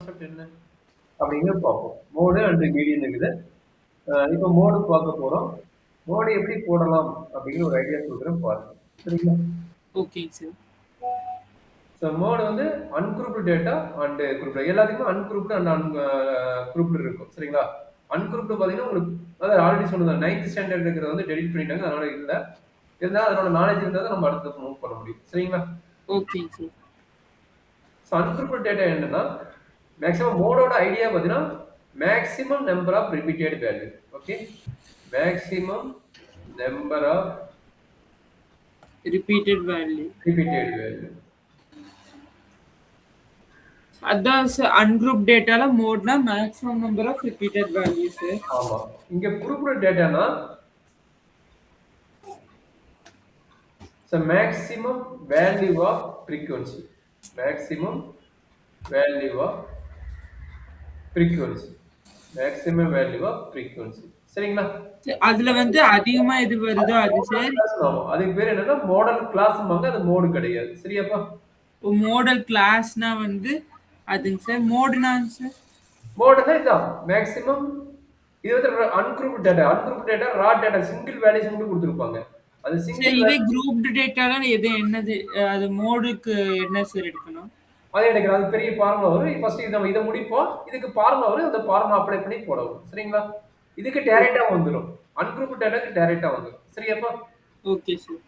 Concept என்ன அப்படிங்கிறது பார்ப்போம். மோடு அண்ட் மீடியன் இருக்குது. இப்போ மோடு பார்க்க போறோம். மோடு எப்படி போடலாம் அப்படிங்கிற ஒரு ஐடியா சொல்றேன் பாருங்க. சரிங்களா? ஓகேங்க சார். ஸோ மோடு வந்து அன்குரூப்டு டேட்டா அண்ட் குரூப்டு எல்லாத்துக்குமே அன்குரூப்டு அண்ட் குரூப்டு இருக்கும். சரிங்களா? அன்குரூப்டு பார்த்தீங்கன்னா உங்களுக்கு அதாவது ஆல்ரெடி சொன்னது 9th ஸ்டாண்டர்ட் இருக்கிறத வந்து டெலிட் பண்ணிட்டாங்க. அதனால இல்ல. இருந்தாலும் அதனோட நாலேஜ் இருந்தால் தான் நம்ம அடுத்து மூவ் பண்ண முடியும். சரிங்களா? ஓகேங்க சார். ஸோ அன்குரூப்டு டேட்டா என்னன்னா மேக்ஸிமம் மோடோட ஐடியா பார்த்தீங்கன்னா maximum number of repeated value. Okay, maximum number of repeated value. Repeated value. அதான் சார் அன்குரூப் டேட்டால மோட்னா maximum number of repeated value sir. ஆமா, இங்க குரூப்டு டேட்டானா maximum value of frequency. Maximum value of frequency. Maximum value of frequency. சரிங்களா? அதுல வந்து அதிகமா எது வருதோ அது சார். அதுக்கு பேர் என்னன்னா மாடல் கிளாஸ்ம்பாங்க. அது மோடு கிடையாது. சரியாப்பா? மோடல் கிளாஸ்னா வந்து அதுங்க சார். மோடுனா சார் மோடுனா இதான் மேக்ஸிமம். இது வந்து ungrouped data. Ungrouped data raw data single values மட்டும் கொடுத்துருப்பாங்க. அது சிங்கிள் இதே குரூப்டு டேட்டால எது என்னது அது மோடுக்கு என்ன சார் எடுக்கணும்? அதே எடுக்கிற அது பெரிய ஃபார்முலா வரும். ஃபர்ஸ்ட் இதை முடிப்போம். இதுக்கு ஃபார்முலா வரும். அந்த ஃபார்முலா அப்ளை பண்ணி போடவும். சரிங்களா? இதுக்கு டைரக்டா வந்துடும். அன்குரூப்டு டேட்டாக்கு டைரக்டா வந்துடும். சரியாப்பா? Okay sir.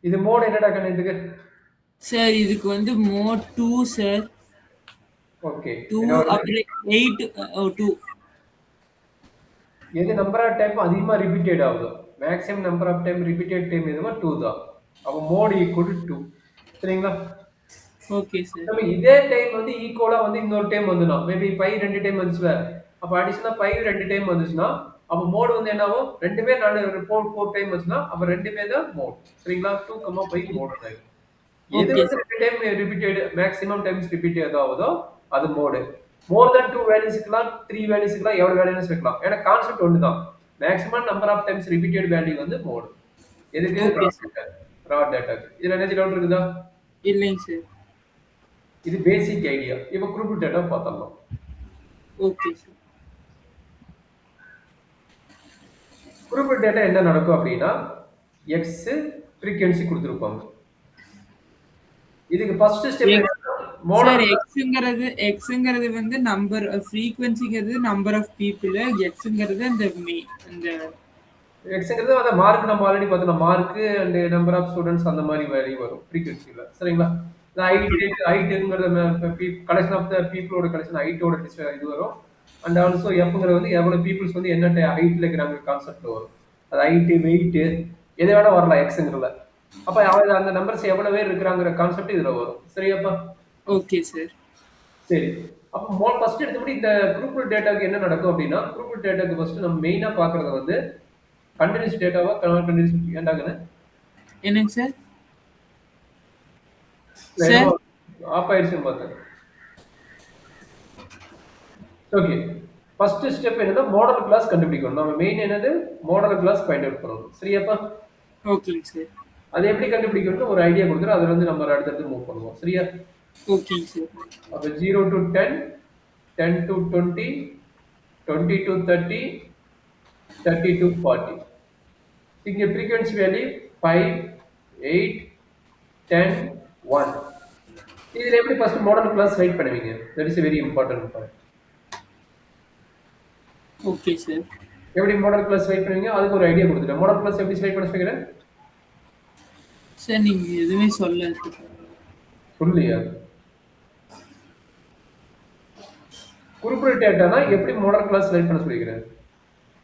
இது மோட் என்னடா கண்ணு இதுக்கு? சார் இதுக்கு வந்து மோட் 2 சார். ஓகே. 2 அப்புறம் 8 2. எது நம்பர் ஆஃப் டைம் அதிகமா ரிப்பீட்டட் ஆகுதோ maximum number of time repeated time எதுவோ 2 தான். அப்போ மோட் ஈக்குவல் டு 2. சரிங்களா? Okay sir. நம்ம இதே டைம் வந்து ஈக்குவலா வந்து இன்னொரு டைம் வந்துடும். மேபி பை 2 டைம் வந்துச்சுல. அப்போ அடிஷனலா பை 2 டைம் வந்துச்சுன்னா அப்போ மோட் வந்து என்னவும் 2 பேர் 4 டைம் வந்துச்சுன்னா அப்போ 2 பேர் தான் மோட். சரிங்களா? 2, 5 மோட் ஆகும். எது வந்து 2 time repeated maximum times repeated ஆகுதோ அது மோடு. மோர் தென் 2 வேல்யூஸ்க்குலாம் 3 வேல்யூஸ்க்குலாம் எவ்வளவு வேல்யூஸ் வைக்கலாம். ஏன்னா கான்செப்ட் ஒன்று தான். Maximum number of times repeated value வந்து மோடு. எதுக்கு? ரா டேட்டாக்கு. இதுல என்ன டவுட் இருக்குதா? இல்லைங்க சார். இது பேசிக் ஐடியா. இப்போ குரூப் டேட்டா பார்த்தலாம். Okay sir. குரூப் டேட்டா என்ன நடக்கும் அப்படின்னா எக்ஸ் ஃப்ரீக்வென்சி கொடுத்துருப்பாங்க. இதுக்கு ஃபர்ஸ்ட் ஸ்டெப் சார் எக்ஸ்ங்கிறது வந்து நம்பர் ஃப்ரீக்வென்சிங்கிறது நம்பர் ஆஃப் பீப்புள். எக்ஸ்ங்கிறது அந்த எக்ஸ்ங்கிறது அந்த மார்க் நம்ம ஆல்ரெடி பார்த்தோம். Mark and number of students அந்த மாதிரி வேல்யூ வரும் ஃப்ரீக்வென்சில. சரிங்களா? ஹைட்டுங்கிறது கலெக்ஷன் ஆஃப் த பீப்புளோட கலெக்ஷன் ஹைட்டோட இது வரும். அண்ட் ஆல்சோ எஃப்ங்கிறது வந்து எவ்வளவு பீப்புள்ஸ் வந்து என்ன ஹைட்ல இருக்கிறாங்க கான்செப்ட் வரும். அது ஹைட்டு வெயிட் எதை வேணா வரலாம் எக்ஸ்ங்கிறதுல. அப்ப அந்த நம்பர்ஸ் எவ்வளவு பேர் இருக்கிறாங்கிற கான்செப்ட் இதுல வரும். சரியாப்பா? Okay sir. சரி. அப்போ ஃபர்ஸ்ட் எடுத்தபடி இந்த குரூப் டேட்டாக்கு என்ன நடக்கும் அப்படின்னா குரூப் டேட்டாக்கு ஃபர்ஸ்ட் நம்ம மெயினா பாக்குறது வந்து கண்டினியூஸ் டேட்டாவா கண்டினியூஸ் ஏண்டாங்கன்னு என்னங்க சார்? சார் ஆஃப் ஆயிடுச்சுன்னு பார்த்தேன். ஓகே, ஃபர்ஸ்ட் ஸ்டெப் என்னன்னா மாடல் கிளாஸ் கண்டுபிடிக்கணும். நம்ம மெயின் என்னது மாடல் கிளாஸ் ஃபைண்ட் அவுட் பண்ணணும். சரியாப்பா? ஓகேங்க சார். அது எப்படி கண்டுபிடிக்கணும்னு ஒரு ஐடியா கொடுக்குறோம். அதுல வந்து நம்ம அடுத்தடுத்து மூவ் பண்ணுவோம். சரியா? ஓகேங்க சார். அப்ப 0 to 10, 10 to 20, 20 to 30, 30 to 40. இங்க frequency value 5, 8, 10, 1. இதுல எப்படி ஃபர்ஸ்ட் மாடல் கிளாஸ் ரைட் பண்ணுவீங்க? That is a very important part. Okay sir. எப்படி மாடல் கிளாஸ் செலக்ட் பண்ணுவீங்க? அதுக்கு ஒரு ஐடியா குடுத்துட்டேன். மாடல் கிளாஸ் எப்படி செலக்ட் பண்ண சொல்லிக்கிறேன்? சார் நீங்க எதுவுமே சொல்லல சார். சொல்லலையா? குறிப்பிட்ட டேட்டானா எப்படி மாடல் கிளாஸ் செலக்ட் பண்ண சொல்லிக்கிறேன்?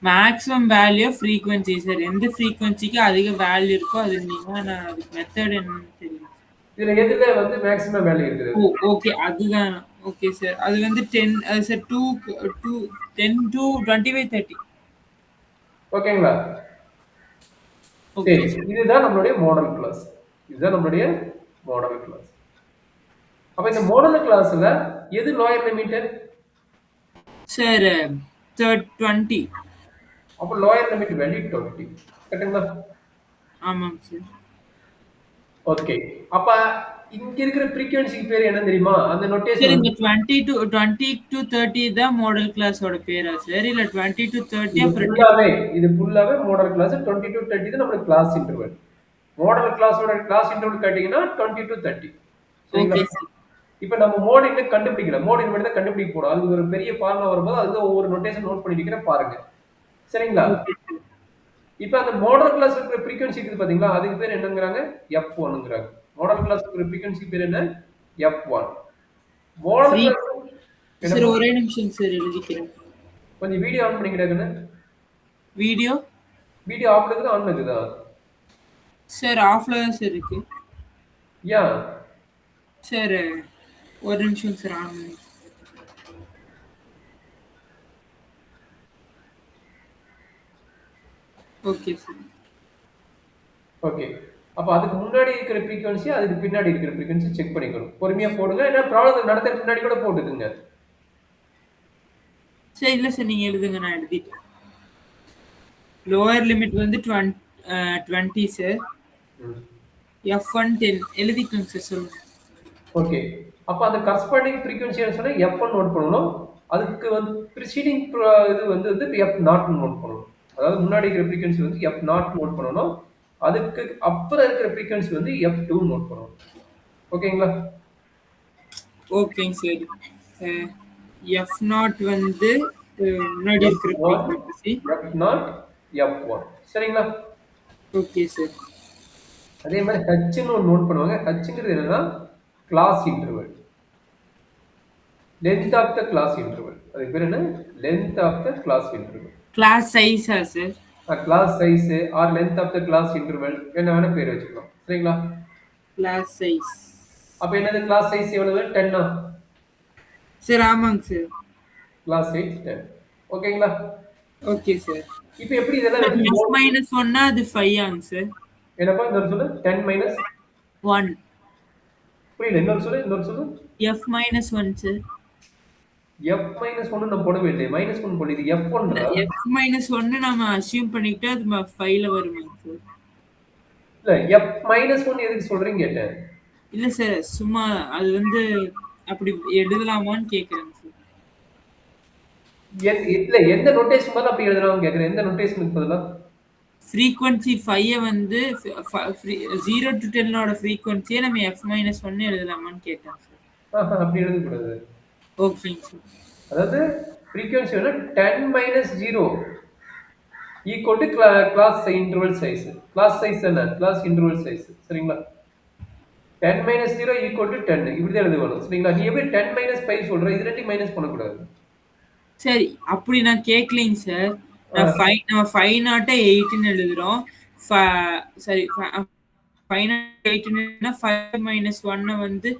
Maximum value of frequency sir. எந்த ஃப்ரீக்வன்சிக்கு அதிக வேல்யூ இருக்கோ அது நீங்க நான் அதுக்கு மெத்தட் என்னன்னு தெரியல. இதுல எதுல வந்து மேக்ஸிமம் வேல்யூ இருக்குது? ஓ ஓகே அதுதான். Okay sir. அது வந்து 10 சார் 2 10 to 20 by 30. ஓகேங்களா? ஓகே சரி. சார். இதுதான் நம்மளுடைய மாடல் கிளாஸ். இதுதான் நம்மளுடைய மாடல் கிளாஸ். அப்ப இந்த மாடல் கிளாஸ்ல எது லோயர் லிமிட்? சார் 20. அப்ப லோயர் லிமிட் வேல்யூ 20. கரெக்ட்டுங்களா? ஆமாங்க சார். ஓகே. அப்ப இங்க இருக்கிற ஃப்ரீக்வென்சிக்கு பேர் என்ன தெரியுமா? அந்த சார் நோட்டேஷன் இந்த வந்து 20 to 30 தான் மாடல் கிளாஸோட பேரா சார்? இல்ல 20 to 30 இது அப்புறம் ஃபுல்லாவே இது ஃபுல்லாவே மாடல் கிளாஸ் 20 to 30 தான் நம்மளுக்கு கிளாஸ் இன்டர்வல். மாடல் கிளாஸோட கிளாஸ் இன்டர்வல் கேட்டீங்கன்னா 20 to 30. சரிங்களா? Okay sir. இப்ப நம்ம மோட் இன்னும் கண்டுபிடிக்கல. மோட் இனிமேல் தான் கண்டுபிடிக்க போறோம். அதுக்கு ஒரு பெரிய ஃபார்முலா வரும்போது அதுக்கு ஒவ்வொரு நோட்டேஷன் நோட் பண்ணி வைக்கிறேன் பாருங்க. சரிங்களா? Okay sir. இப்ப அந்த மாடல் கிளாஸ் இருக்கிற ஃப்ரீக்வென்சி இருக்குது பாத்தீங்களா? அதுக்கு பேர் என்னங்கிறாங்க? F1ங்கிறாங்க. மாடல் கிளாஸ் இருக்கிற ஃப்ரீக்வென்சி பேர் என்ன? F1. Model free class sir என்னப்பா? ஒரே நிமிஷம் சார் எழுதிக்கிறேன். கொஞ்சம் வீடியோ ஆன் பண்ணிக்கிட்டாங்கன்னு. வீடியோ வீடியோ ஆஃப்ல இருக்குதா ஆன்ல இருக்குதா? சார் ஆஃப்ல தான் சார் இருக்கு. ஏன்? சார் ஒரு நிமிஷம் சார் ஆன் பண்ணி. Okay sir. ஓகே. அப்ப அதுக்கு முன்னாடி இருக்கிற ஃப்ரீக்வென்சி, அதுக்கு பின்னாடி இருக்கிற ஃப்ரீக்வென்சி செக் பண்ணிக்கணும். பொறுமையா போடுங்க. ஏன்னா ப்ராப்ளம் நடத்துறதுக்கு முன்னாடி கூட போட்டுக்குங்க. சார் இல்ல சார் நீங்க எழுதுங்க நான் எழுதிட்டேன். லோயர் லிமிட் வந்து 20 சார். ம். F1 10 எழுதிக்கோங்க சார் சொல்லுங்க. ஓகே. அப்ப அந்த கரஸ்பாண்டிங் ஃப்ரீக்வென்சி சொன்னா F1 நோட் பண்ணணும். அதுக்கு வந்து ப்ரிசீடிங் இது வந்து F0 நோட் பண்ணணும். அதாவது முன்னாடி இருக்கிற ஃப்ரீக்வென்சி வந்து F0 நோட் பண்ணணும். அதுக்கு அப்புறம் இருக்கிற ஃப்ரீக்வென்சி வந்து F2 நோட் பண்ணணும். ஓகேங்களா? ஓகேங்க சார். F0 வந்து முன்னாடி இருக்கிற F1, ஃப்ரீக்வன்சி. F0, F1. சரிங்களா? Okay sir. அதே மாதிரி ஹச்ன்னு ஒன்று நோட் பண்ணுவாங்க. ஹச்ங்கிறது என்னன்னா class interval. Length of the class interval. அதுக்கு பேர் என்ன? Length of the class interval. Class சைஸா sir? Class size or length of the class interval என்ன வேணா பேர் வச்சுக்கலாம். சரிங்களா? Class size. அப்ப என்னது கிளாஸ் சைஸ் எவ்வளவு? 10 சார் ஆமாங்க சார். Class size 10. ஓகேங்களா? Okay sir. இப்போ எப்படி இதெல்லாம் சார் வச்சு F minus 1 அது 5 ஆங்க சார்? என்னப்பா இன்னொரு சொல்லு? 10 மைனஸ் 1. புரியல. இன்னொரு சொல்லு. F minus 1 sir. F minus 1 நான் போடவே இல்லையே. -1 போடு. இது F1 F minus 1 நம்ம அஸ்யூம் பண்ணிக்கிட்டா அது 5ல வருமாங்க சார்? இல்ல F -1 எதுக்கு சொல்றீங்க கேட்டேன். இல்ல சார் சும்மா அது வந்து அப்படி எழுதலாமான்னு கேக்குறேங்க சார். இல்ல எந்த நோட்டேஷன் பதிலா அப்படி எழுதலாம்னு கேக்குறேன். எந்த நோட்டேஷனுக்கு பதிலா? ஃப்ரீக்வன்சி 5 வந்து 0 to 10 ஓட ஃப்ரீக்வன்சியை நம்ம F minus 1 எழுதலாமான்னு கேட்டேன் சார். அப்படி எழுதக்கூடாது. ஓகேங்க சார். அதாவது ஃப்ரீக்வன்சி வந்து 10 minus 0 equal to class interval size. Class size என்ன? Class interval size. சரிங்களா? 10 மைனஸ் 0 ஈக்குவல் டு 10 இப்படி தான் எழுதுவாங்க. சரிங்களா? நீ எப்படி 10 மைனஸ் 5 சொல்ற? இது ரெண்டையும் மைனஸ் பண்ணக்கூடாது. சரி அப்படி நான் கேட்கலைங்க சார். நம்ம 5 நாட் 8ன்னு எழுதுறோம். சரி 5 நாட் 8ன்னா 5 மைனஸ் 1 வந்து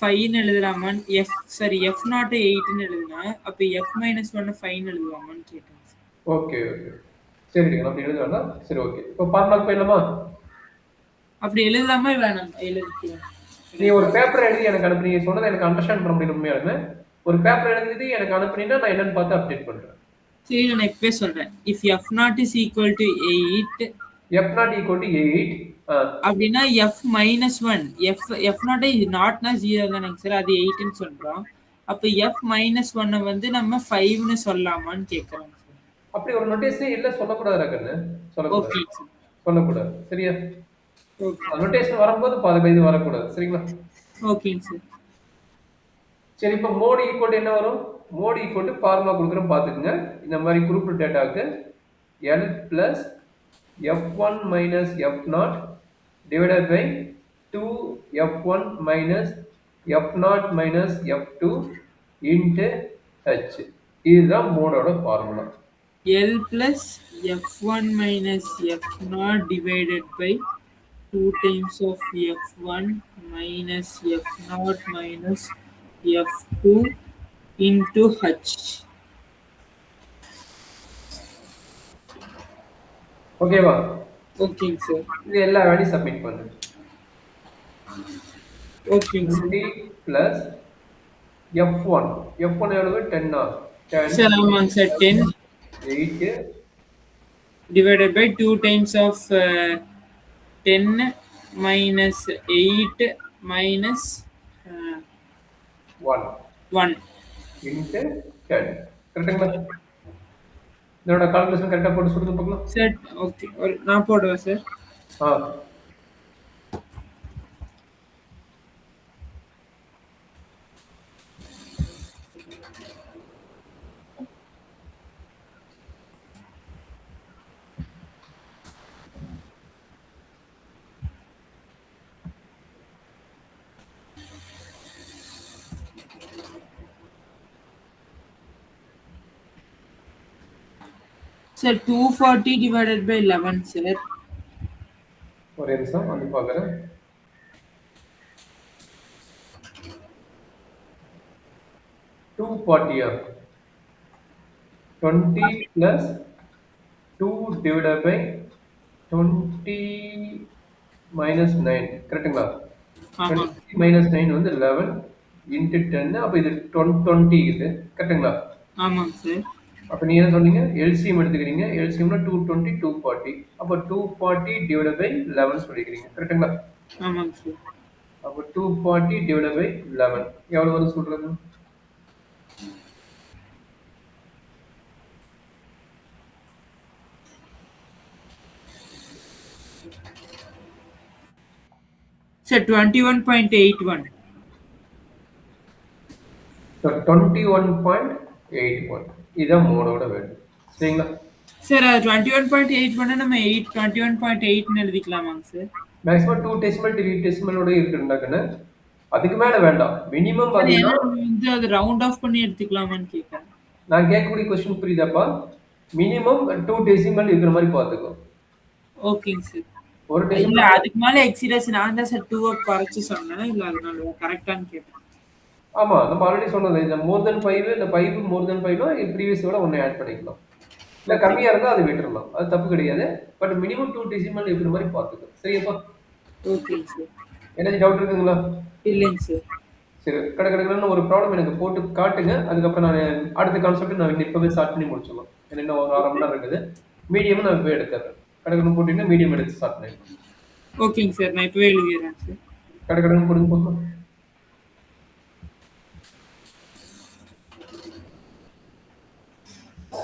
5ன்னு எழுதலாமான்னு சரி F நாட் 8ன்னு எழுதுனா அப்ப F மைனஸ் 1 5ன்னு எழுதலாமான்னு கேட்டேன். ஓகே ஓகே சரி அப்படி எழுத வேண்டாம். சரி ஓகே. இப்போ ஃபார்முலா போயிடலாமா? அப்படி எழுதலாமா வேணாம்? எழுதிக்கலாம். நீ ஒரு பேப்பர் எழுதி எனக்கு அனுப்பி நீங்க சொன்னதை எனக்கு அண்டர்ஸ்டாண்ட் பண்ண முடியும். உண்மையாலுமே ஒரு பேப்பர் எழுதிட்டு எனக்கு அனுப்புனீங்கன்னா நான் என்னன்னு பார்த்து அப்டேட் பண்றேன். சரி நான் இப்பவே சொல்றேன். If F not is equal to 8 F not equal to 8 அப்படின்னா F மைனஸ் 1 F நாட் நாட்னா 0 தானேங்க சார்? அது 8ன்னு சொல்றோம். அப்ப F மைனஸ் 1 வந்து நம்ம 5ன்னு சொல்லலாமான்னு கேட்கறோம். அப்படி ஒரு நோட்டேஷனே இல்ல சொல்லக்கூடாது கண்ணு. சொல்லக்கூடாது. ஓகே சொல்லக்கூடாது. சரியா? ஓகே நோட்டேஷன் வரும்போது பாருங்க இது வரக்கூடாது. சரிங்களா? ஓகேங்க சார். சரி இப்போ மோட் ஈக்குவல் என்ன வரும்? மோட் ஈக்குவல் ஃபார்முலா கொடுக்குறோம் பார்த்துக்குங்க. இந்த மாதிரி குறிப்பிட்ட டேட்டாவுக்கு L plus F1 minus F0 divided by 2 F1 minus F0 minus F2 into H. இதுதான் மோடோட formula. L plus F1 minus F0 divided by 2 times of F1 minus F0 minus F2 into H. ஓகேவா? ஓகேங்க sir. இது எல்லா வேலையும் submit பண்ணு. ஓகேங்க sir. 20 plus F1. F1 எவ்வளவு? 10 10. Sir ஆமாங்க sir. 10 8 divided by 2 times of 10 minus 8 minus 1 into 10. கரெக்ட்டுங்களா? இதோட கால்குலேஷன் கரெக்டா போட்டு சொல்லுங்க பார்க்கலாம். Sir okay. நான் போடுவேன் sir. Sir, 240 divided by 11, sir. ஒரே நிமிஷம் வந்து பார்க்குறேன். 240 20 plus 2 divided by 20 minus 9. கரெக்ட்டுங்களா? 20 minus 9 வந்து 11 into 10. அப்போ இது 20 இது. கரெக்ட்டுங்களா? ஆமாங்க சார். அப்போ நீ என்ன சொன்னீங்க? எல்சிஎம் எடுத்துக்கிறீங்க. எல்சிஎம்னா 220 240. அப்போ 240 divided by 11 சொல்லிக்கிறீங்க. கரெக்ட்டுங்களா? ஆமாங்க சார். அப்போ 240 divided by 11 எவ்வளவு வரும் சொல்றது? சார் 21.81. So 21.81 இதான் மோடோட வேல்யூ. சரிங்களா? சார் 21.81 நம்ம 21.8 எழுதிக்கலாமாங்க சார்? மேக்ஸிமம் 2 டெசிமல் 3 டெசிமலோட இருக்குன்னாக்கன்னு அதுக்கு மேல வேண்டாம். மினிமம் பாத்தீங்கன்னா இந்த அது ரவுண்ட் ஆஃப் பண்ணி எடுத்துக்கலாமான்னு கேக்குறேன். நான் கேட்கக்கூடிய क्वेश्चन புரியுதாப்பா? மினிமம் 2 டெசிமல் இருக்கிற மாதிரி பாத்துக்கோ. ஓகேங்க சார். ஒரு இல்ல டெசிமல் அதுக்கு மேல எக்ஸிடஸ் நான் தான் சார் 2 குறைச்சு சொன்னேன். இல்ல அதனால கரெக்ட்டான்னு கேட்டேன். ஆமா நம்ம ஆல்ரெடி சொன்னது இந்த மோர் தென் 5 இல்ல 5 மோர் தென் 5னா ப்ரீவியஸ் விட ஒண்ணு ஆட் பண்ணிக்கலாம். இல்ல கம்மியா இருந்தா அது விட்டுறலாம். அது தப்பு கிடையாது. பட் மினிமம் 2 டெசிமல் இருக்கிற மாதிரி பாத்துக்கோ. சரியாப்பா? ஓகேங்க சார். ஏதாச்சும் டவுட் இருக்குங்களா? இல்லைங்க சார். சரி கடகடன்னு ஒரு ப்ராப்ளம் எனக்கு போட்டு காட்டுங்க. அதுக்கப்புறம் நான் அடுத்த கான்செப்ட் நான் இப்பவே ஸ்டார்ட் பண்ணி முடிச்சிடலாம். என்ன ஒரு 1/2 மணி நேரம் இருக்குது. மீடியம் நான் இப்பவே எடுத்துறேன். கடகடன்னு போட்டீங்கன்னா மீடியம் எடுத்து ஸ்டார்ட் பண்ணிடலாம். ஓகேங்க சார். நான் இப்பவே எழுதிறேன் சார். கடகடன்னு போடுங்க போதும்.